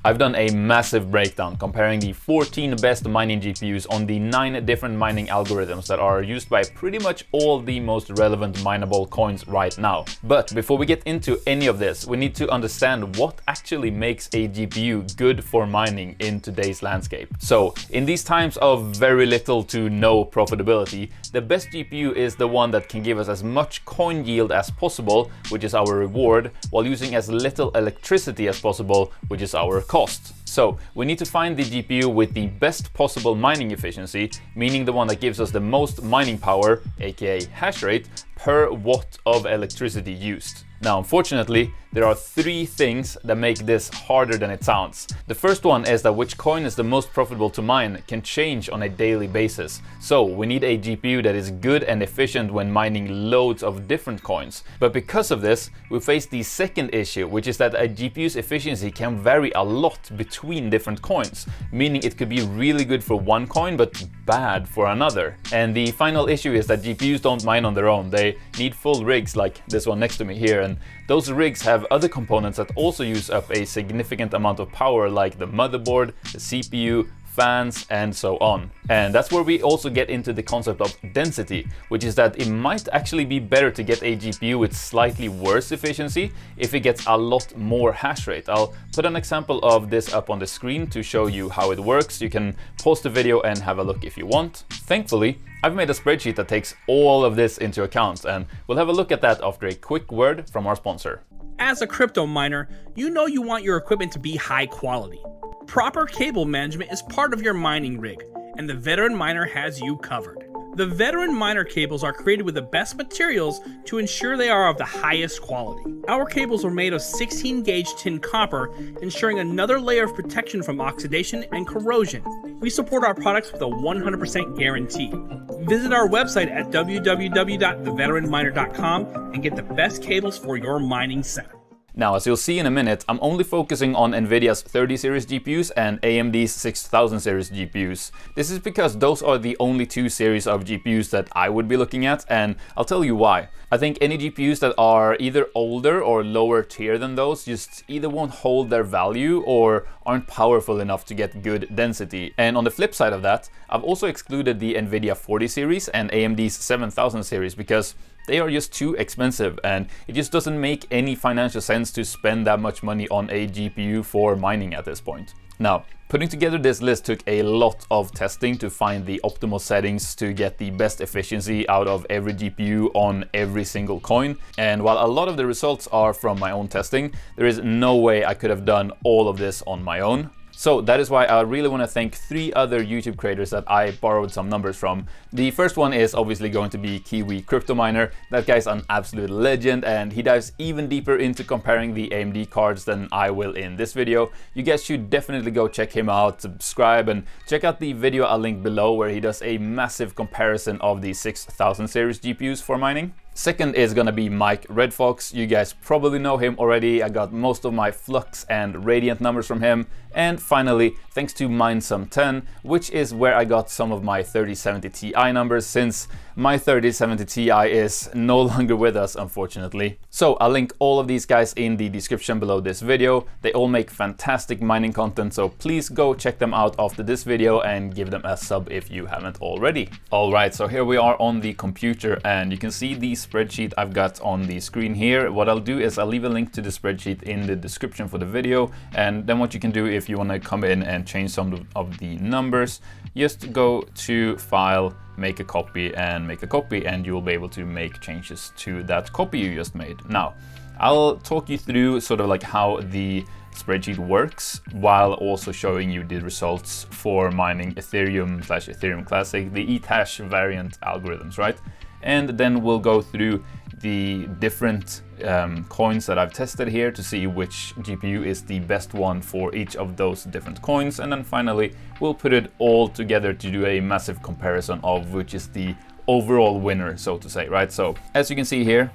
I've done a massive breakdown comparing the 14 best mining GPUs on the 9 different mining algorithms that are used by pretty much all the most relevant mineable coins right now. But before we get into any of this, we need to understand what actually makes a GPU good for mining in today's landscape. So in these times of very little to no profitability, the best GPU is the one that can give us as much coin yield as possible, which is our reward, while using as little electricity as possible, which is our cost. So we need to find the GPU with the best possible mining efficiency, meaning the one that gives us the most mining power, aka hash rate, per watt of electricity used. Now, unfortunately, there are 3 things that make this harder than it sounds. The first one is that which coin is the most profitable to mine can change on a daily basis. So we need a GPU that is good and efficient when mining loads of different coins. But because of this, we face the second issue, which is that a GPU's efficiency can vary a lot between different coins, meaning it could be really good for one coin but bad for another. And the final issue is that GPUs don't mine on their own. They need full rigs like this one next to me here, and those rigs have other components that also use up a significant amount of power, like the motherboard, the CPU, fans, and so on. And that's where we also get into the concept of density, which is that it might actually be better to get a GPU with slightly worse efficiency if it gets a lot more hash rate. I'll put an example of this up on the screen to show you how it works. You can pause the video and have a look if you want. Thankfully, I've made a spreadsheet that takes all of this into account, and we'll have a look at that after a quick word from our sponsor. As a crypto miner, you know you want your equipment to be high quality. Proper cable management is part of your mining rig, and the Veteran Miner has you covered. The Veteran Miner cables are created with the best materials to ensure they are of the highest quality. Our cables are made of 16-gauge tin copper, ensuring another layer of protection from oxidation and corrosion. We support our products with a 100% guarantee. Visit our website at www.theveteranminer.com and get the best cables for your mining setup. Now, as you'll see in a minute, I'm only focusing on Nvidia's 30 series GPUs and AMD's 6000 series GPUs. This is because those are the only 2 series of GPUs that I would be looking at, and I'll tell you why. I think any GPUs that are either older or lower tier than those just either won't hold their value or aren't powerful enough to get good density. And on the flip side of that, I've also excluded the Nvidia 40 series and AMD's 7000 series because they are just too expensive, and it just doesn't make any financial sense to spend that much money on a GPU for mining at this point. Now, putting together this list took a lot of testing to find the optimal settings to get the best efficiency out of every GPU on every single coin. And while a lot of the results are from my own testing, there is no way I could have done all of this on my own. So that is why I really want to thank 3 other YouTube creators that I borrowed some numbers from. The first one is obviously going to be Kiwi Crypto Miner. That guy's an absolute legend, and he dives even deeper into comparing the AMD cards than I will in this video. You guys should definitely go check him out, subscribe, and check out the video I'll link below where he does a massive comparison of the 6000 series GPUs for mining. Second is gonna be Mike Redfox. You guys probably know him already. I got most of my Flux and Radiant numbers from him. And finally, thanks to 𝗏𝗏𝗏𝗏, which is where I got some of my 3070 Ti numbers, since my 3070 Ti is no longer with us, unfortunately. So I'll link all of these guys in the description below this video. They all make fantastic mining content, so please go check them out after this video and give them a sub if you haven't already. All right, so here we are on the computer, and you can see the spreadsheet I've got on the screen here. What I'll do is I'll leave a link to the spreadsheet in the description for the video, and then what you can do if you want to come in and change some of the numbers, just go to File, make a copy, and you will be able to make changes to that copy you just made. Now, I'll talk you through sort of like how the spreadsheet works, while also showing you the results for mining Ethereum/Ethereum Classic, the ETHF variant algorithms, right? And then we'll go through the different coins that I've tested here to see which GPU is the best one for each of those different coins. And then finally, we'll put it all together to do a massive comparison of which is the overall winner, so to say, right? So as you can see here,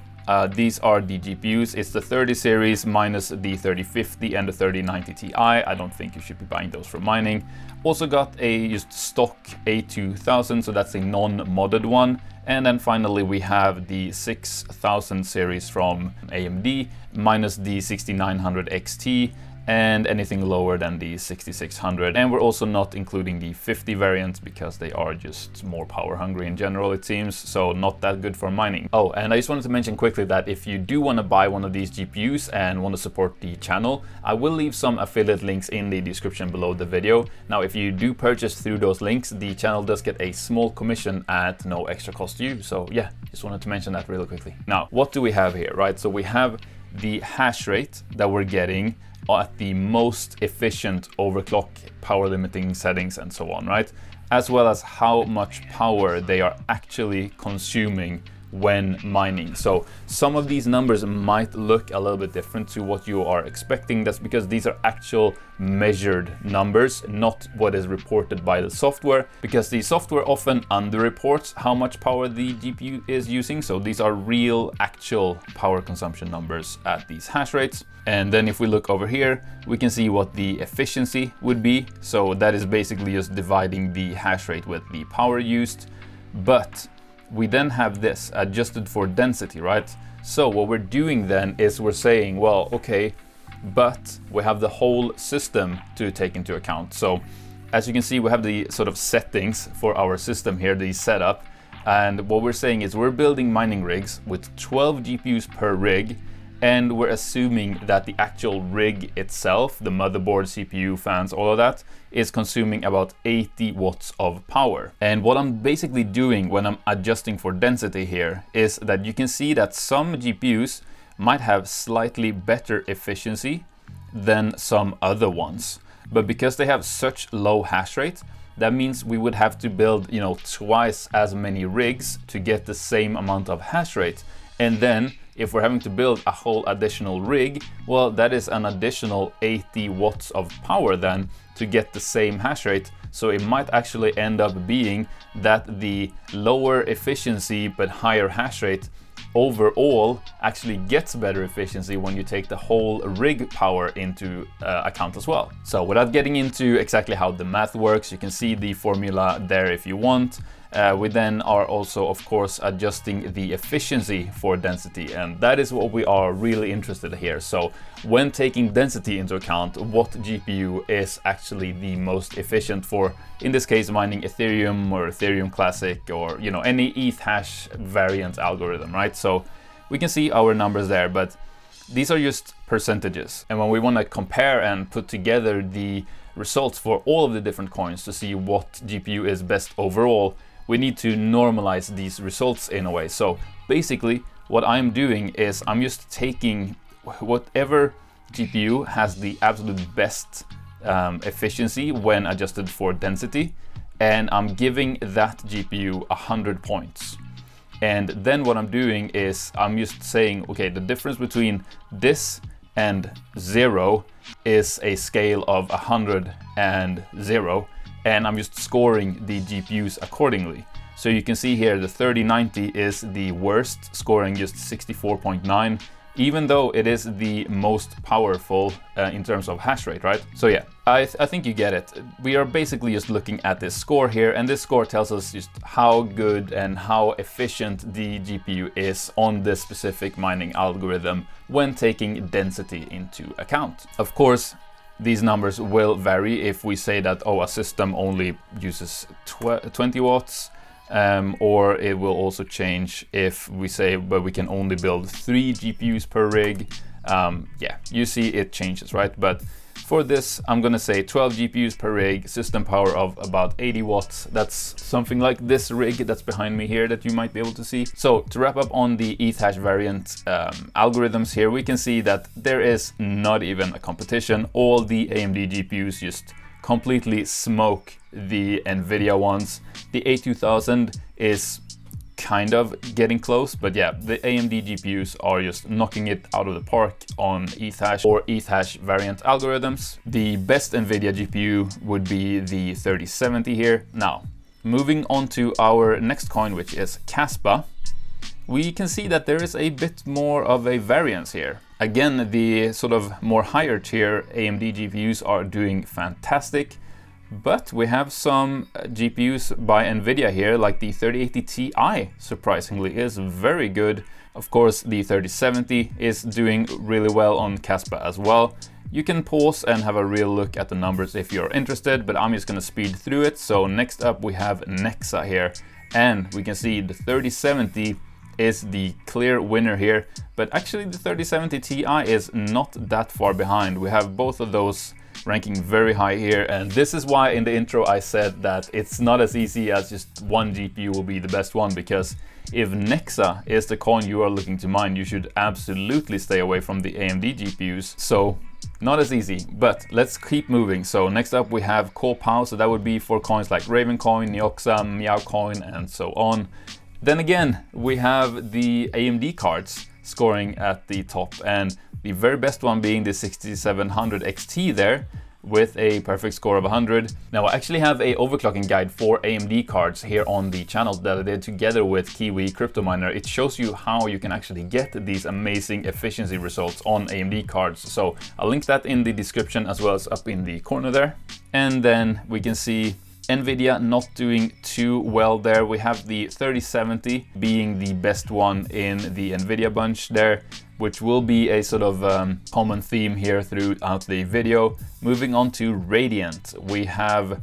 these are the GPUs. It's the 30 series minus the 3050 and the 3090 Ti. I don't think you should be buying those for mining. Also got a just stock A2000, so that's a non-modded one. And then finally we have the 6000 series from AMD minus the 6900 XT and anything lower than the 6600. And we're also not including the 50 variant because they are just more power hungry in general, it seems, so not that good for mining. Oh, and I just wanted to mention quickly that if you do want to buy one of these GPUs and want to support the channel, I will leave some affiliate links in the description below the video. Now, if you do purchase through those links, the channel does get a small commission at no extra cost to you. So yeah, just wanted to mention that really quickly. Now, what do we have here, right? So we have the hash rate that we're getting at the most efficient overclock, power limiting settings and so on, right? As well as how much power they are actually consuming when mining. So some of these numbers might look a little bit different to what you are expecting. That's because these are actual measured numbers, not what is reported by the software, because the software often underreports how much power the GPU is using. So these are real actual power consumption numbers at these hash rates. And then if we look over here, we can see what the efficiency would be. So that is basically just dividing the hash rate with the power used. But we then have this adjusted for density, right? So what we're doing then is we're saying, well, okay, but we have the whole system to take into account. So as you can see, we have the sort of settings for our system here, the setup. And what we're saying is we're building mining rigs with 12 GPUs per rig. And we're assuming that the actual rig itself, the motherboard, CPU, fans, all of that, is consuming about 80 watts of power. And what I'm basically doing when I'm adjusting for density here is that you can see that some GPUs might have slightly better efficiency than some other ones. But because they have such low hash rate, that means we would have to build, twice as many rigs to get the same amount of hash rate. And then if we're having to build a whole additional rig, well, that is an additional 80 watts of power then to get the same hash rate. So it might actually end up being that the lower efficiency but higher hash rate overall actually gets better efficiency when you take the whole rig power into account as well. So without getting into exactly how the math works, you can see the formula there if you want. We then are also, of course, adjusting the efficiency for density, and that is what we are really interested in here. So when taking density into account, what GPU is actually the most efficient for, in this case, mining Ethereum or Ethereum Classic or, any ETH hash variant algorithm, right? So we can see our numbers there, but these are just percentages. And when we want to compare and put together the results for all of the different coins to see what GPU is best overall, we need to normalize these results in a way. So basically what I'm doing is I'm just taking whatever GPU has the absolute best efficiency when adjusted for density, and I'm giving that GPU 100 points. And then what I'm doing is I'm just saying, okay, the difference between this and 0 is a scale of 100 and 0. And I'm just scoring the GPUs accordingly. So you can see here the 3090 is the worst, scoring just 64.9, even though it is the most powerful in terms of hash rate, right? So yeah, I think you get it. We are basically just looking at this score here, and this score tells us just how good and how efficient the GPU is on this specific mining algorithm when taking density into account. Of course, these numbers will vary if we say that, a system only uses 20 watts, or it will also change if we say, but we can only build 3 GPUs per rig. Yeah, you see it changes, right? But for this, I'm gonna say 12 GPUs per rig, system power of about 80 watts. That's something like this rig that's behind me here that you might be able to see. So to wrap up on the ETH hash variant algorithms here, we can see that there is not even a competition. All the AMD GPUs just completely smoke the Nvidia ones. The A2000 is kind of getting close, but yeah, the AMD GPUs are just knocking it out of the park on ETH hash or ETH hash variant algorithms. The best Nvidia GPU would be the 3070 here. Now, moving on to our next coin, which is Kaspa, we can see that there is a bit more of a variance here. Again, the sort of more higher tier AMD GPUs are doing fantastic, But we have some GPUs by Nvidia here, like the 3080 Ti, surprisingly, is very good. Of course, the 3070 is doing really well on Kaspa as well. You can pause and have a real look at the numbers if you're interested, but I'm just going to speed through it. So next up we have Nexa here, and we can see the 3070 is the clear winner here, but actually the 3070 Ti is not that far behind. We have both of those ranking very high here, and this is why in the intro I said that it's not as easy as just one GPU will be the best one, because if Nexa is the coin you are looking to mine, you should absolutely stay away from the AMD GPUs. So not as easy, but let's keep moving. So next up we have 𝗧-𝗧𝗏, so that would be for coins like RAVENCOIN, NEOXA, MEOWCOIN, and so on. Then again, we have the AMD cards scoring at the top, and the very best one being the 6700 XT there, with a perfect score of 100. Now I actually have a overclocking guide for AMD cards here on the channel that I did together with Kiwi CryptoMiner. It shows you how you can actually get these amazing efficiency results on AMD cards. So I'll link that in the description as well as up in the corner there. And then we can see Nvidia not doing too well there. We have the 3070 being the best one in the Nvidia bunch there, which will be a sort of common theme here throughout the video. Moving on to Radiant, we have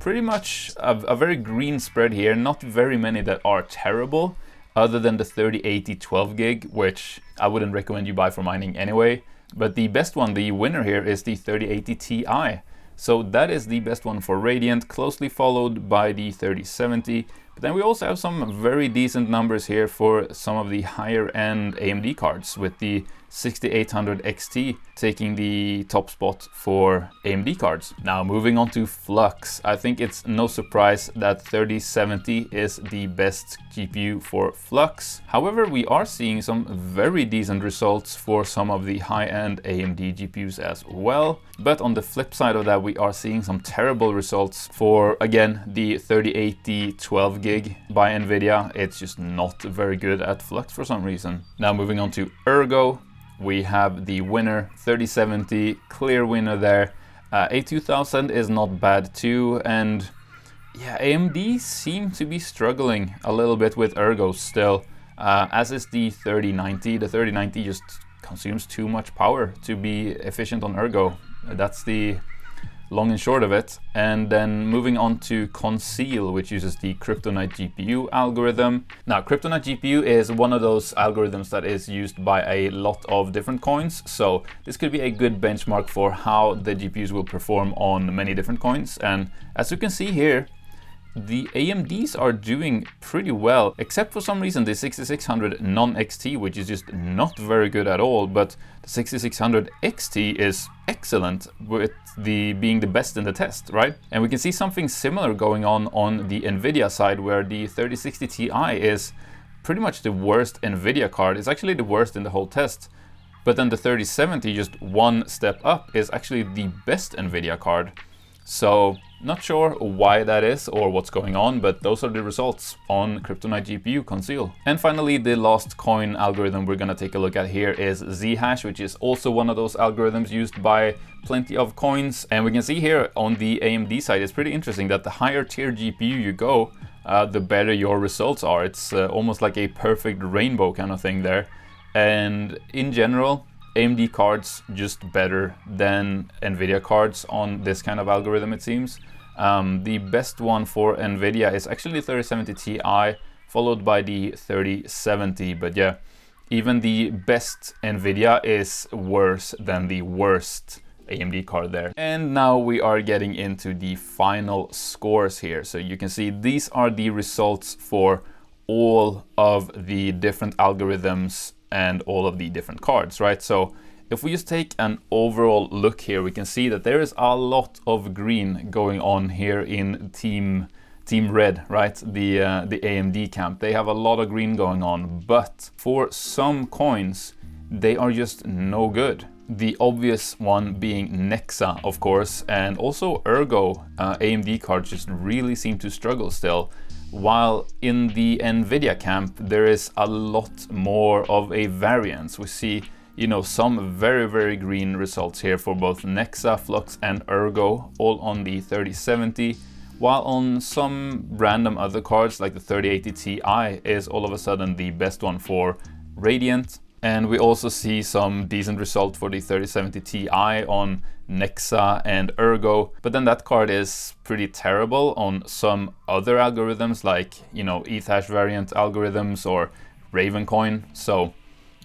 pretty much a very green spread here, not very many that are terrible, other than the 3080 12 gig, which I wouldn't recommend you buy for mining anyway. But the best one, the winner here, is the 3080 Ti. So that is the best one for Radiant, closely followed by the 3070. But then we also have some very decent numbers here for some of the higher end AMD cards, with the 6800 XT taking the top spot for AMD cards. Now moving on to Flux, I think it's no surprise that 3070 is the best GPU for Flux. However, we are seeing some very decent results for some of the high-end AMD GPUs as well. But on the flip side of that, we are seeing some terrible results for, again, the 3080 12 gig by Nvidia. It's just not very good at Flux for some reason. Now moving on to ERGO, we have the winner, 3070, clear winner there. A2000 is not bad too, and yeah, AMD seem to be struggling a little bit with ERGO still, as is the 3090. The 3090 just consumes too much power to be efficient on ERGO. That's the long and short of it. And then moving on to Conceal, which uses the CryptoNightGPU algorithm. Now, CryptoNightGPU is one of those algorithms that is used by a lot of different coins. So this could be a good benchmark for how the GPUs will perform on many different coins. And as you can see here, the AMDs are doing pretty well, except for some reason the 6600 non-XT, which is just not very good at all, but the 6600 XT is excellent, with the being the best in the test, right? And we can see something similar going on the Nvidia side, where the 3060 Ti is pretty much the worst Nvidia card. It's actually the worst in the whole test. But then the 3070, just one step up, is actually the best Nvidia card. So not sure why that is or what's going on, but those are the results on CryptoNightGPU Conceal. And finally, the last coin algorithm we're gonna take a look at here is Zhash, which is also one of those algorithms used by plenty of coins. And we can see here on the AMD side, it's pretty interesting that the higher tier GPU you go, the better your results are. It's almost like a perfect rainbow kind of thing there. And in general, AMD cards just better than Nvidia cards on this kind of algorithm, it seems. The best one for Nvidia is actually the 3070 Ti, followed by the 3070. But yeah, even the best Nvidia is worse than the worst AMD card there. And now we are getting into the final scores here. So you can see these are the results for all of the different algorithms and all of the different cards, right? So if we just take an overall look here, we can see that there is a lot of green going on here in team red, right? The AMD camp. They have a lot of green going on, but for some coins, they are just no good. The obvious one being Nexa, of course, and also ERGO. AMD cards just really seem to struggle still. While in the Nvidia camp, there is a lot more of a variance. We see, you know, some very green results here for both Nexa, Flux and ERGO, all on the 3070, while on some random other cards like the 3080 Ti is all of a sudden the best one for Radiant. And we also see some decent result for the 3070 Ti on Nexa and ERGO, but then that card is pretty terrible on some other algorithms like, you know, ETHW variant algorithms or RAVENCOIN. So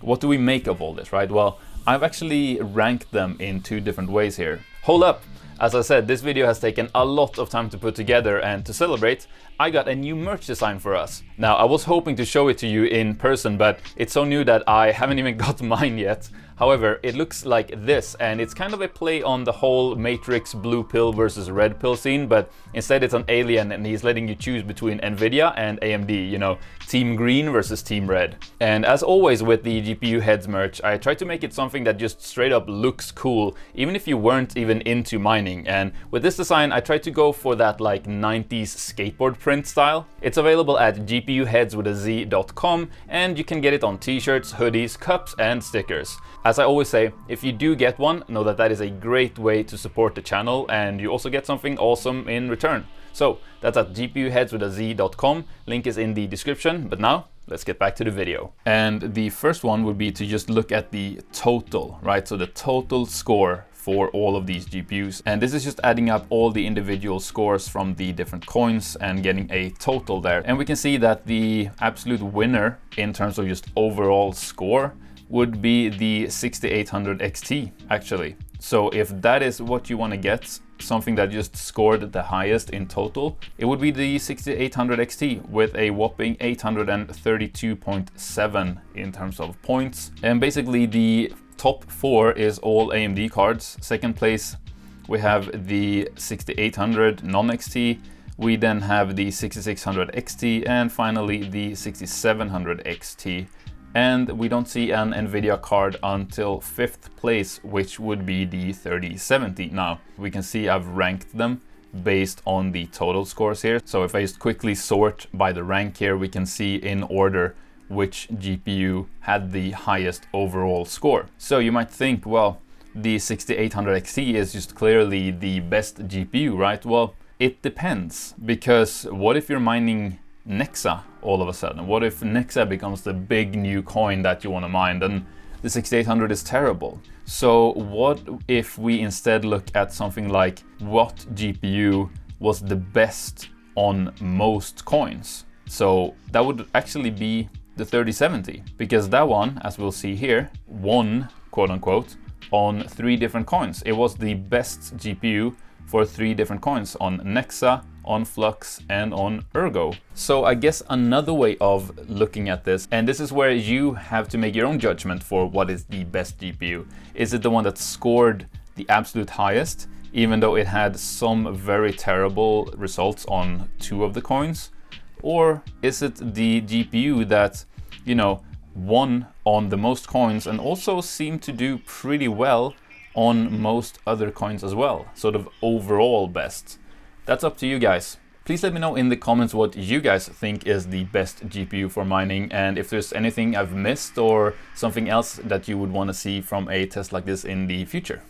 what do we make of all this, right? Well, I've actually ranked them in two different ways here. Hold up! As I said, this video has taken a lot of time to put together, and to celebrate, I got a new merch design for us. Now, I was hoping to show it to you in person, but it's so new that I haven't even got mine yet. However, it looks like this, and it's kind of a play on the whole Matrix blue pill versus red pill scene, but instead it's an alien and he's letting you choose between Nvidia and AMD, you know, team green versus team red. And as always with the GPU heads merch, I tried to make it something that just straight up looks cool, even if you weren't even into mining. And with this design, I tried to go for that like 90s skateboard print style. It's available at GPUheads.com, and you can get it on t-shirts, hoodies, cups and stickers. As I always say, if you do get one, know that that is a great way to support the channel, and you also get something awesome in return. So that's at GPUheads.com, link is in the description, but now let's get back to the video. And the first one would be to just look at the total, right? So the total score for all of these GPUs. And this is just adding up all the individual scores from the different coins and getting a total there. And we can see that the absolute winner in terms of just overall score would be the 6800 XT actually. So if that is what you want to get, something that just scored the highest in total, it would be the 6800 XT with a whopping 832.7 in terms of points. And basically the top 4 is all AMD cards. Second place we have the 6800 non-XT, we then have the 6600 XT, and finally the 6700 XT. And we don't see an Nvidia card until 5th place, which would be the 3070. Now, we can see I've ranked them based on the total scores here. So if I just quickly sort by the rank here, we can see in order which GPU had the highest overall score. So you might think, well, the 6800 XT is just clearly the best GPU, right? Well, it depends, because what if you're mining Nexa all of a sudden? What if Nexa becomes the big new coin that you want to mine? Then the 6800 is terrible. So what if we instead look at something like what GPU was the best on most coins? So that would actually be the 3070, because that one, as we'll see here, won, quote unquote, on 3 different coins. It was the best GPU for 3 different coins, on Nexa, on Flux and on ERGO. So I guess another way of looking at this, and this is where you have to make your own judgment for what is the best GPU. Is it the one that scored the absolute highest, even though it had some very terrible results on 2 of the coins? Or is it the GPU that, you know, won on the most coins and also seemed to do pretty well on most other coins as well, sort of overall best? That's up to you guys. Please let me know in the comments what you guys think is the best GPU for mining, and if there's anything I've missed or something else that you would want to see from a test like this in the future.